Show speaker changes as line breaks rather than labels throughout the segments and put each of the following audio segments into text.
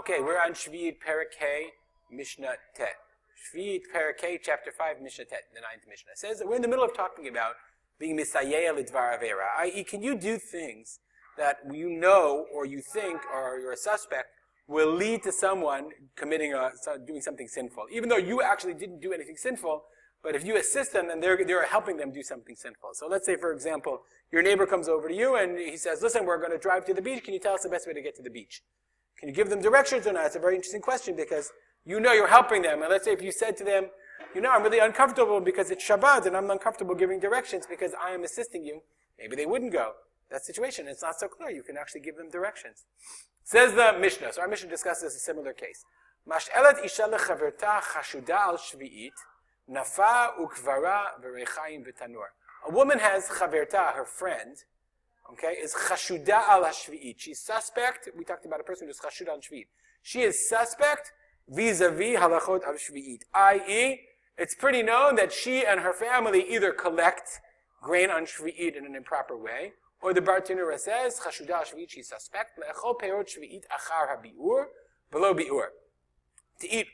Okay, we're on Sheviit Parakeh, Mishnah Tet. Sheviit Parakeh, chapter 5, Mishnah Tet, the 9th Mishnah. It says that we're in the middle of talking about being misayeh lidvar avera, i.e., can you do things that you know or you think or you're a suspect will lead to someone doing something sinful, even though you actually didn't do anything sinful, but if you assist them, then they're helping them do something sinful. So let's say, for example, your neighbor comes over to you and he says, listen, we're going to drive to the beach. Can you tell us the best way to get to the beach? Can you give them directions or not? It's a very interesting question because you know you're helping them. And let's say if you said to them, I'm really uncomfortable because it's Shabbat and I'm uncomfortable giving directions because I am assisting you, maybe they wouldn't go. That situation, it's not so clear. You can actually give them directions. Says the Mishnah. So our Mishnah discusses a similar case. Mash'elet isha lechaverta chashuda al shvi'it nafa ukvara v'rechaim v'tanur. A woman has chaverta, her friend, is chashuda al shvi'it. She's suspect. We talked about a person who's chashuda al shvi'it. She is suspect vis-a-vis halachot al shvi'it, i.e., it's pretty known that she and her family either collect grain on shvi'it in an improper way, or the Bartanura says, chashuda al shvi'it, she's suspect, le'echol peirot shvi'it achar ha-bi'ur, below bi'ur. To eat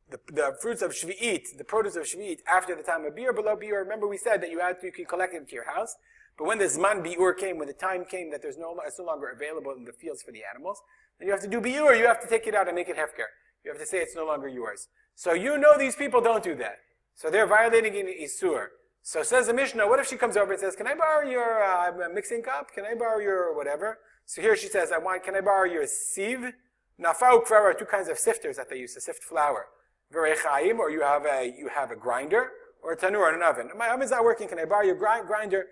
the fruits of shvi'it, the produce of shvi'it, after the time of bi'ur, below bi'ur. Remember we said that you could collect it into your house, but when the zman bi'ur came, when the time came that it's no longer available in the fields for the animals, then you have to do bi'ur, you have to take it out and make it hefker. You have to say it's no longer yours. So you know these people don't do that. So they're violating an isur. So says the Mishnah, what if she comes over and says, can I borrow your mixing cup? Can I borrow your whatever? So here she says, can I borrow your sieve? Nafa ukvara are two kinds of sifters that they use to sift flour. Verechaim, or you have a grinder, or a tanur, or an oven. My oven's not working, can I borrow your grinder?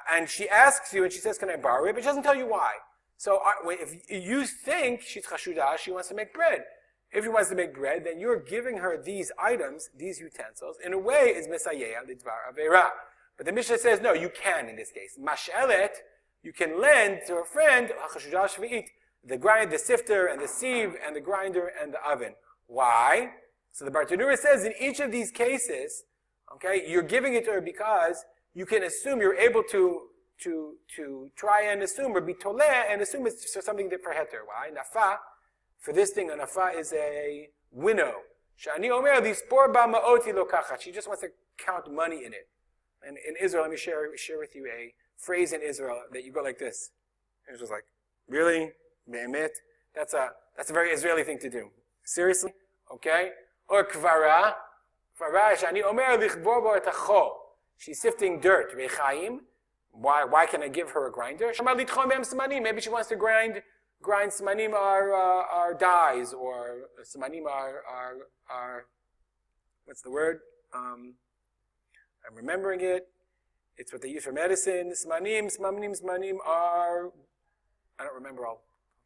And she asks you, and she says, can I borrow it? But she doesn't tell you why. So if you think she's chashudah, she wants to make bread. If she wants to make bread, then you're giving her these items, these utensils, in a way is misayeh lidvar avera. But the Mishnah says, no, you can in this case. Mash'elet, you can lend to a friend, chashudah shvi'it, the sifter, and the sieve, and the grinder, and the oven. Why? So the Bartanura says, in each of these cases, you're giving it to her because you can assume you're able to try and assume, or be toleh, and assume it's for something for heter. Why? Nafa. For this thing, a nafa is a winnow. Shani omer lispor ba ma'oti lokachat. She just wants to count money in it. And in Israel, let me share with you a phrase in Israel that you go like this. It's just like, really? Be'emet? That's a very Israeli thing to do. Seriously? Okay? Or kvara. Kvara shani omer lichbor bo et acho. She's sifting dirt. Rechaim. Why can I give her a grinder? Shama litchom be'em smanim. Maybe she wants to grind smanim are dyes, or smanim are what's the word? I'm remembering it. It's what they use for medicine. Smanim are, I don't remember.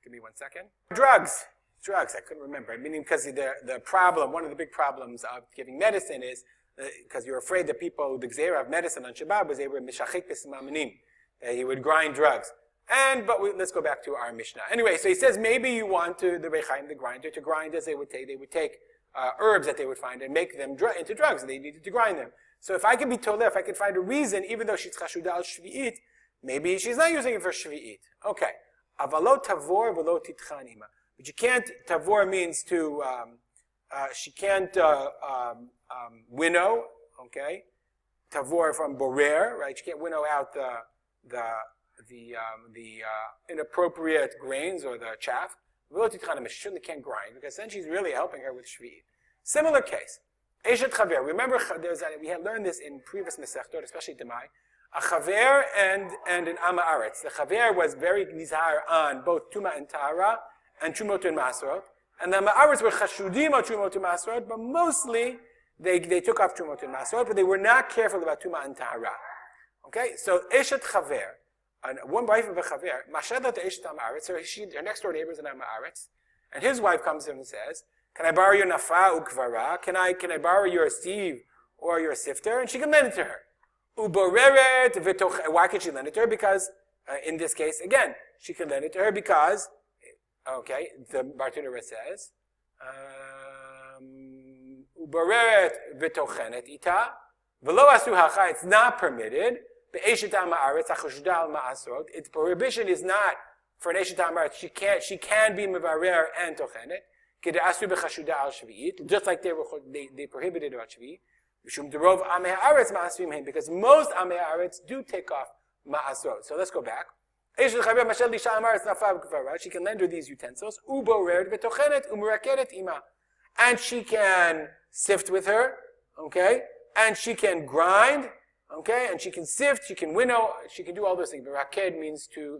Give me 1 second. Drugs. I couldn't remember. Meaning because the problem, one of the big problems of giving medicine is because you're afraid that people, the gzeira of medicine on Shabbat was they were mishachik b'smamanim. He would grind drugs. Let's go back to our Mishnah. Anyway, so he says maybe you want the rechaim, the grinder, to grind as they would take herbs that they would find and make them into drugs, and they needed to grind them. So if I could be toleh, if I could find a reason, even though she's chashudah al shvi'it, maybe she's not using it for shvi'it. Okay. Avalo tavor v'lo titchanima. But you can't, tavor means to, she can't winnow, Tavor from borer, right? She can't winnow out the inappropriate grains or the chaff. She certainly can't grind because then she's really helping her with shvi'it. Similar case. Eshet chaver. Remember, we had learned this in previous mesechtot, especially Demai. A chaver and an ama aretz. The chaver was very nizhar on both tuma and tahara and trumot and masrot, and the ama aretz were chashudim on trumot and masrot, but mostly they took off trumot and masrot, but they were not careful about tuma and tahara. So eshet chaver. One wife of a chaver, mashadat eshet ama aretz, so her next door neighbor is an ama aretz, and his wife comes in and says, can I borrow your nafa ukvara? Can I borrow your sieve or your sifter? And she can lend it to her. Uboreret v'toch. Why can she lend it to her? Because in this case, again, she can lend it to her because, the Bartanura says, uboreret v'tochenet ita v'lo asu hacha. It's not permitted. Be'eshet ha'ma'aretz ha'chashudah al-ma'asrot. Its prohibition is not for an eshet ha'ma'aretz. She can be mevarer and tochenet. Just like they prohibited about Sheviit. Because most Amei Haaretz do take off ma'asrot. So let's go back. She can lend her these utensils. And she can sift with her, okay? And she can grind, okay? And she can sift, she can winnow, she can do all those things. Beraked means to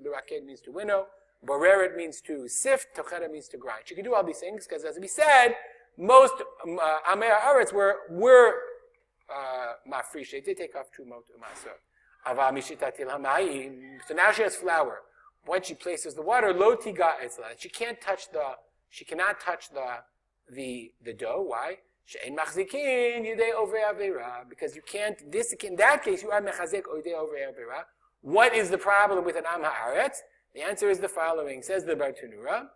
winnow. Boreret means to sift. Tochenet means to grind. She can do all these things because, as we said, most Amei Haaretz were mafrish. They did take off trumot u'masot. So now she has flour. When she places the water, lo tiga etzla. She cannot touch the dough. Why? She'en machzikin yidei over avera. Because you can't. In that case, you are mechazik yidei over avera. What is the problem with an am haaretz? The answer is the following. Says the Bartanura,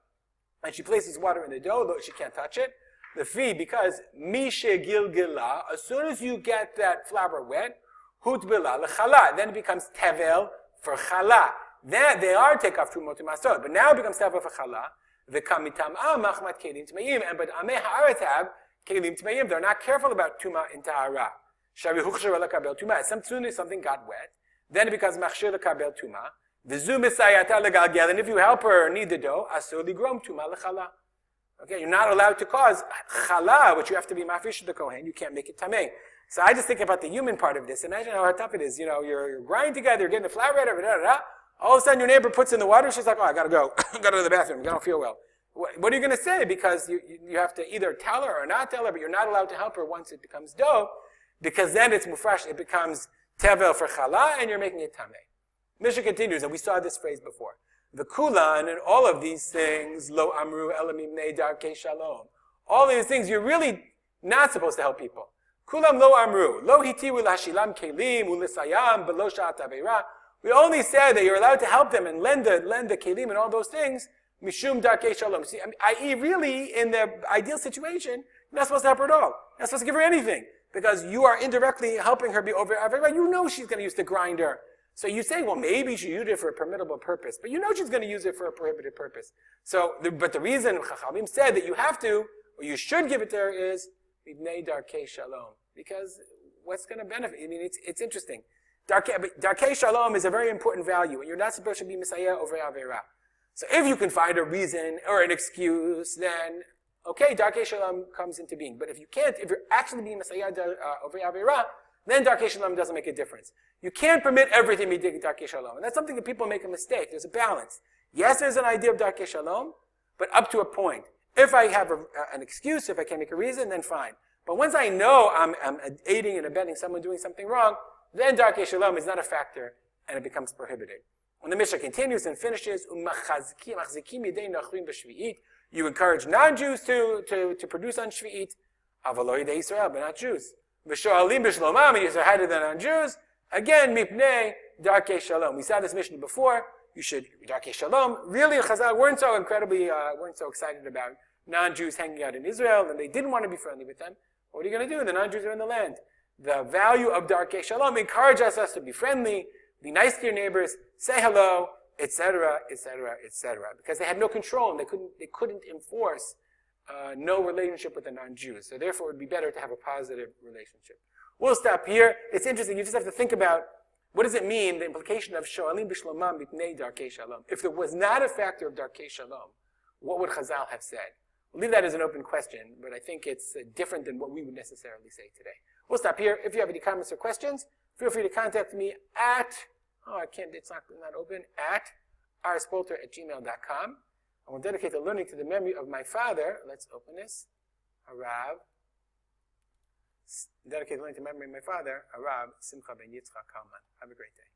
and she places water in the dough, though she can't touch it. The fee, because mishe gilgila. As soon as you get that flour wet, hutbila lechala. Then it becomes tevel for chala. Then they are take off trumot u'masot, but now it becomes tevel for chala. The kamitam machmat kelim tmeim, and but amei haaretz have kelim tmeim. They're not careful about tuma in tahara. Shavi huchshir lekabel tuma. As soon as something got wet, then it becomes machshir lekabel tuma. V'zu misayata legalgel, and if you help her knead the dough, asur ligrom tuma lechala. Okay, you're not allowed to cause chala, which you have to be mafresh to the kohen. You can't make it tamei. So I just think about the human part of this. Imagine how tough it is. You know, you're grinding together, you're getting the flour ready, all of a sudden your neighbor puts in the water, she's like, oh, I gotta go. I gotta go to the bathroom, I don't feel well. What are you gonna say? Because you have to either tell her or not tell her, but you're not allowed to help her once it becomes dough, because then it's mufresh, it becomes tevel for chala, and you're making it tamei. Mishnah continues, and we saw this phrase before. The kulan and all of these things, lo amru elamim ne darkei shalom. All these things, you're really not supposed to help people. Kulam lo amru, lo hitiru lashilam kelim ulisayam below sha'at aveira. We only said that you're allowed to help them and lend the kelim and all those things, mishum darkei shalom. See, i.e., really, in the ideal situation, you're not supposed to help her at all. You're not supposed to give her anything, because you are indirectly helping her be over aveira. You know she's going to use the grinder. So you say, well, maybe she used it for a permittable purpose, but you know she's going to use it for a prohibited purpose. So, but the reason Chachamim said that you have to, or you should give it to her is, Midnei Darkei Shalom. Because what's going to benefit? I mean, it's interesting. Darkei Shalom is a very important value, and you're not supposed to be Messiah over Avera. So if you can find a reason or an excuse, then, okay, Darkei Shalom comes into being. But if you can't, if you're actually being Messiah over Avera, then Darkei Shalom doesn't make a difference. You can't permit everything to be Darkei Shalom. And that's something that people make a mistake. There's a balance. Yes, there's an idea of Darkei Shalom, but up to a point. If I have an excuse, if I can make a reason, then fine. But once I know I'm aiding and abetting someone doing something wrong, then Darkei Shalom is not a factor, and it becomes prohibited. When the Mishnah continues and finishes, you encourage non-Jews to produce on Sheviit, Israel, but not Jews. V'sho'alim b'shlomam, and you're higher than non-Jews. Again, mipnei darkei shalom. We saw this Mishnah before. You should darkei shalom. Really, Chazal weren't so excited about non-Jews hanging out in Israel, and they didn't want to be friendly with them. What are you going to do? The non-Jews are in the land. The value of darkei shalom encourages us to be friendly, be nice to your neighbors, say hello, etc., etc., etc. Because they had no control, and they couldn't enforce no relationship with the non-Jews. So therefore, it would be better to have a positive relationship. We'll stop here. It's interesting. You just have to think about what does it mean, the implication of sho'alim b'shlomam mipnei darkei shalom. If there was not a factor of darkei shalom, what would Chazal have said? We'll leave that as an open question, but I think it's different than what we would necessarily say today. We'll stop here. If you have any comments or questions, feel free to contact me at, it's not open, at rspolter@gmail.com. I will dedicate the learning to the memory of my father. Let's open this. Harav. Dedicate the learning to the memory of my father, Harav Simcha ben Yitzchak Kalman. Have a great day.